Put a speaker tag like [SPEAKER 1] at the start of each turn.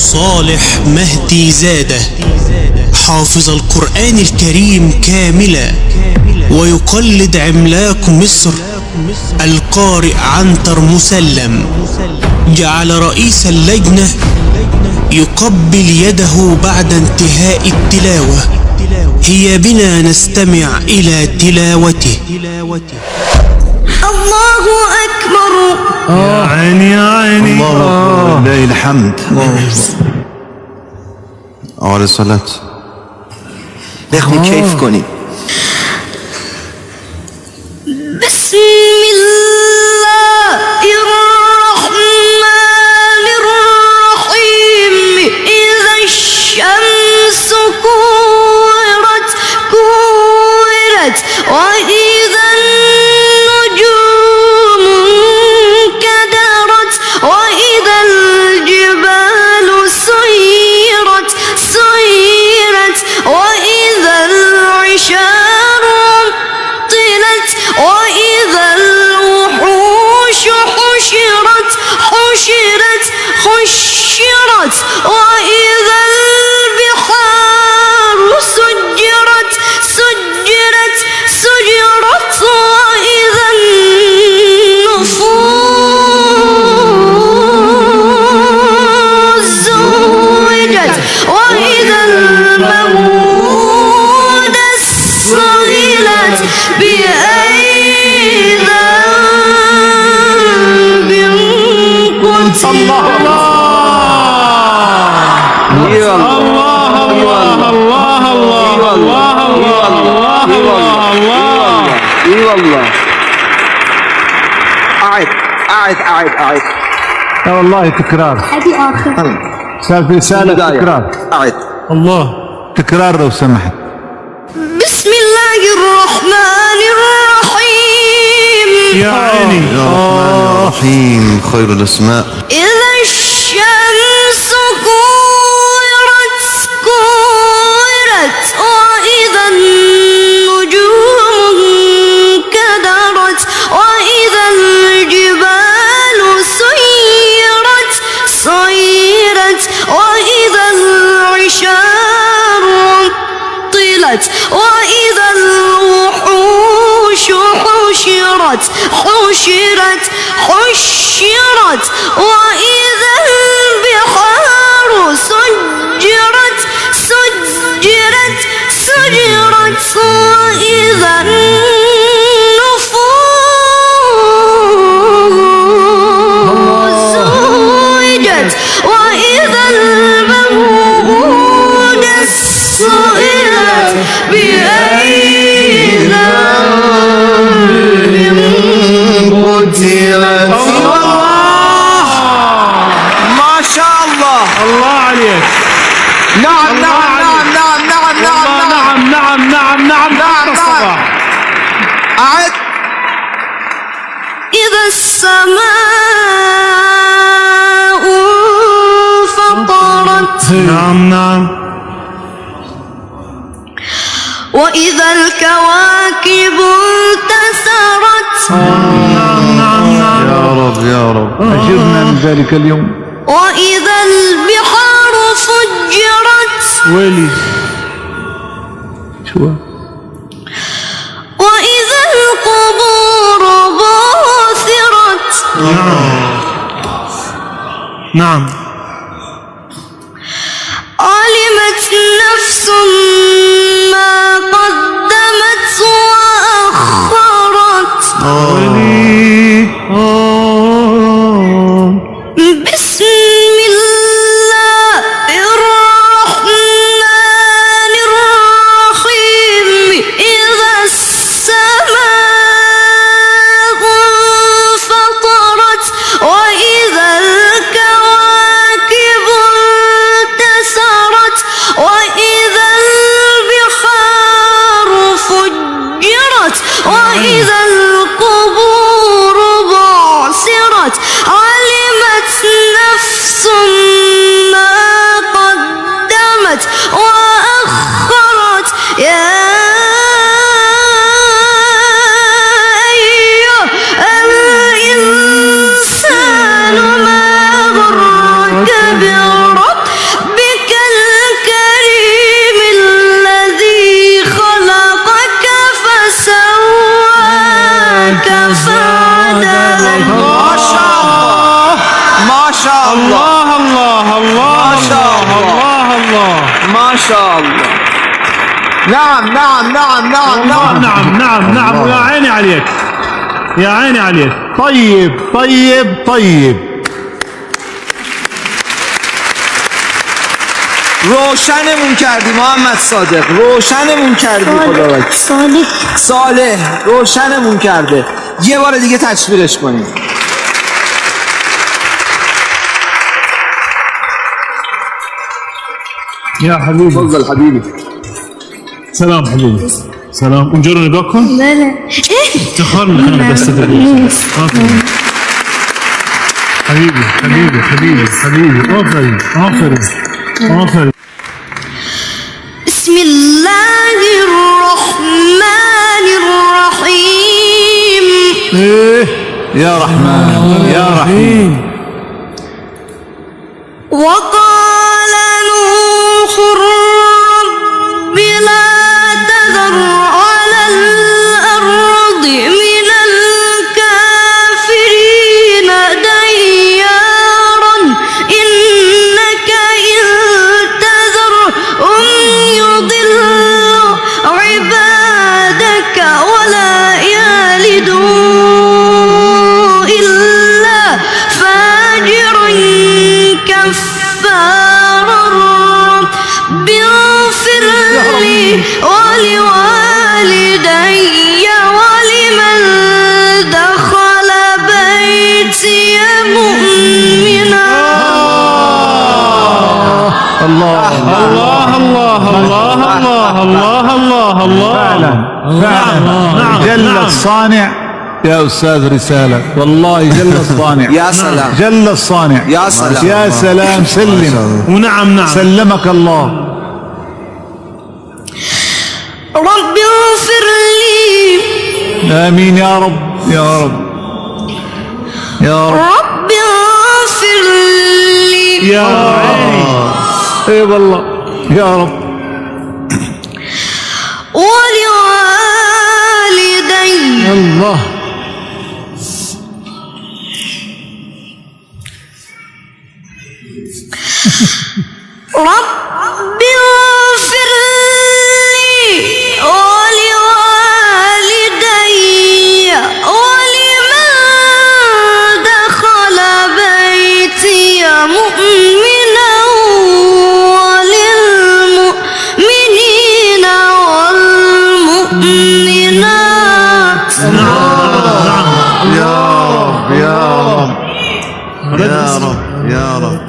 [SPEAKER 1] الصالح مهدي زاده، حافظ القرآن الكريم كاملا، ويقلد عملاق مصر القارئ عنتر مسلم. جعل رئيس اللجنة يقبل يده بعد انتهاء التلاوة. هيا بنا نستمع إلى تلاوته.
[SPEAKER 2] الله أكبر.
[SPEAKER 3] يا عيني يا عيني.
[SPEAKER 4] الله لله الحمد. على الصلاة.
[SPEAKER 5] بخون كيف كوني.
[SPEAKER 2] بسم الله الرحمن الرحيم. إذا الشمس كورت وإذا النجوم انكدرت وإذا الجبال سيرت وإذا العشار عطلت وإذا الوحوش حشرت وإذا البحار سجرت وإذا النفوس زوجت وإذا الموءودة سئلت بأي ذنب قتلت.
[SPEAKER 3] الله
[SPEAKER 5] اي والله. أعد.
[SPEAKER 3] لا والله تكرار.
[SPEAKER 2] هذه آخر.
[SPEAKER 3] صار في رسالة تكرار.
[SPEAKER 5] أعد.
[SPEAKER 3] الله تكرار لو سمحت.
[SPEAKER 2] بسم الله الرحمن الرحيم.
[SPEAKER 3] يا عيني.
[SPEAKER 4] يا الرحمن الرحيم خير الأسماء.
[SPEAKER 2] إذا الشمس كورت وإذا النجوم انكدرت وإذا الجبال سيرت وإذا العشار عطلت وإذا الوحوش حشرت وإذا البحار سجرت وإذا النفوس زوجت وإذا الموءودة سئلت بأي ذنب قتلت.
[SPEAKER 5] ما شاء الله.
[SPEAKER 3] الله عليك.
[SPEAKER 5] نعم. أعد.
[SPEAKER 2] إذا السماء انفطرت.
[SPEAKER 3] نعم.
[SPEAKER 2] وإذا الكواكب انتثرت.
[SPEAKER 4] يا رب
[SPEAKER 3] أجرنا من ذلك اليوم.
[SPEAKER 2] وإذا البحار فجرت.
[SPEAKER 3] ويلي شو
[SPEAKER 2] وإذا القبور بعثرت.
[SPEAKER 3] نعم.
[SPEAKER 2] علمت نفس ما قدمت وأخرت. بسم الله الرحمن الرحيم. إذا السماء انفطرت وإذا الكواكب
[SPEAKER 5] شاء الله. نعم نعم نعم نعم نعم.
[SPEAKER 3] نعم نعم نعم، يا عيني عليك، يا عيني عليك. طيب طيب طيب.
[SPEAKER 5] روشنمون کردی محمد صادق، روشنمون کردی. خدا وکیل. صالح روشنمون کرده. یه بار دیگه تکبیرش کنیم.
[SPEAKER 3] يا حبيبي
[SPEAKER 5] تفضل حبيبي.
[SPEAKER 3] سلام حبيبي، سلام. اونجا رو نگاه کن.
[SPEAKER 2] بله.
[SPEAKER 3] افتخار میکنم دستت بگیرم. حبيبي حبيبي حبيبي حبيبي. آفرین آفرین آفرین.
[SPEAKER 2] بسم الله الرحمن الرحيم.
[SPEAKER 3] ايه يا رحمن يا رحيم.
[SPEAKER 2] وقال نوح رب لا تذر على الأرض من الكافرين ديارا إنك إن تذرهم يضلوا عبادك ولا يلدوا إلا فاجرا كفارا. رب اغفر لي ولوالدي ولمن دخل بيتي مؤمنا.
[SPEAKER 3] الله الله الله الله الله الله الله. فعلا فعلا جل الصانع يا أستاذ رسالة، والله جل الصانع.
[SPEAKER 5] يا سلام.
[SPEAKER 3] جل الصانع.
[SPEAKER 5] يا سلام.
[SPEAKER 3] يا سلام. سلم. ونعم نعم. سلمك الله.
[SPEAKER 2] رب اغفر لي.
[SPEAKER 3] آمين يا رب يا رب يا رب.
[SPEAKER 2] رب اغفر لي.
[SPEAKER 3] يا رب. اي والله يا رب.
[SPEAKER 2] ولوالدي.
[SPEAKER 3] الله.
[SPEAKER 2] رب اغفر لي ولوالدي ولمن دخل بيتي مؤمنا وللمؤمنين والمؤمنات.
[SPEAKER 4] يا رب يا رب يا رب يا رب.